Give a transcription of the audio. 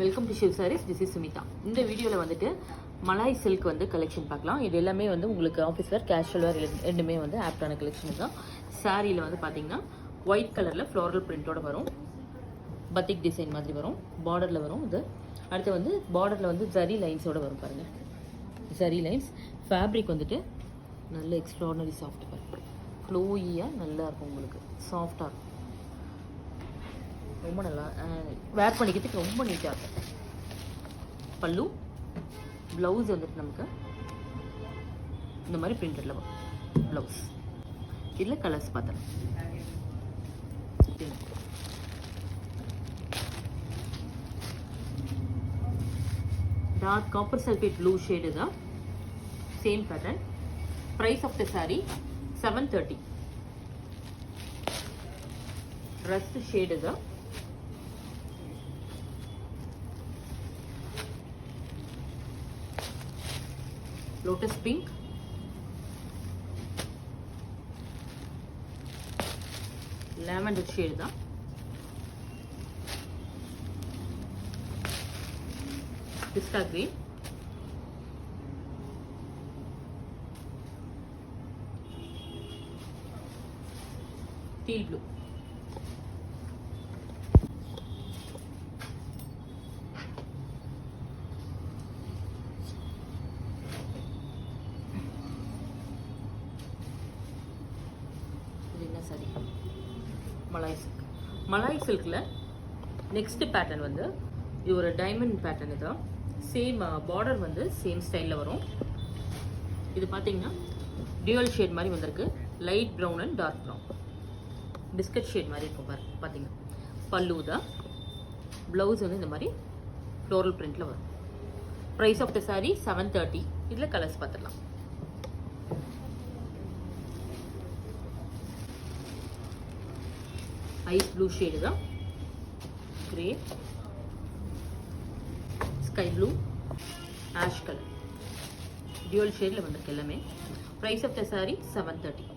Welcome to Shiv Sarees. This is Sumitha. இந்த வீடியோவில் வந்துட்டு மலாய் சில்க் வந்து கலெக்ஷன் பார்க்கலாம். இது எல்லாமே வந்து உங்களுக்கு ஆஃபீஸ் வேர், கேஷுவல் வேர் ரெண்டுமே வந்து ஆப்டான கலெக்ஷன் தான். சாரியில் வந்து பார்த்தீங்கன்னா ஒயிட் கலரில் ஃப்ளோரல் பிரிண்டோட வரும், பத்திக் டிசைன் மாதிரி வரும், பார்டரில் வரும். இது அடுத்து வந்து பார்டரில் வந்து ஜரி லைன்ஸோடு வரும் பாருங்கள். ஜரி லைன்ஸ் ஃபேப்ரிக் வந்துட்டு நல்ல எக்ஸ்ட்ராடனரி சாஃப்ட் பாருங்கள், ஃப்ளோயியாக நல்லா இருக்கும், உங்களுக்கு சாஃப்டாக இருக்கும், ரொம்ப நல்லா வேர் பண்ணிக்கிறதுக்கு ரொம்ப நீட்டாக இருக்கும். பல்லு ப்ளவுஸ் வந்துட்டு நமக்கு இந்த மாதிரி பிரிண்டடில் வரும் ப்ளவுஸ். இதில் கலர்ஸ் பார்த்தலாம். Dark copper sulphate blue shade தான், same pattern. Price of the sari 730. Dress shade தான், lotus pink, lavender shade தான், pista green, teal blue. சரி, மலாய் சில்கில் நெக்ஸ்ட் பேட்டர்ன் வந்து இது ஒரு டைமண்ட் பேட்டர்ன். இதுதான் சேம் பார்டர் வந்து சேம் ஸ்டைலில் வரும். இது பார்த்தீங்கன்னா டியூவல் ஷேட் மாதிரி வந்திருக்கு, light brown and dark brown, biscuit shade மாதிரி இருக்கும் பாருங்க. பார்த்தீங்கன்னா பல்லு தான், ப்ளவுஸ் வந்து இந்த மாதிரி ஃப்ளோரல் பிரிண்டில் வரும். Price of the sari 730. இதில் கலர்ஸ் பார்த்துடலாம். ஐஸ் ப்ளூ ஷேடு தான், grey, sky blue, ash colour, dual ஷேடில் வந்திருக்கு எல்லாமே. Price of the sari 730.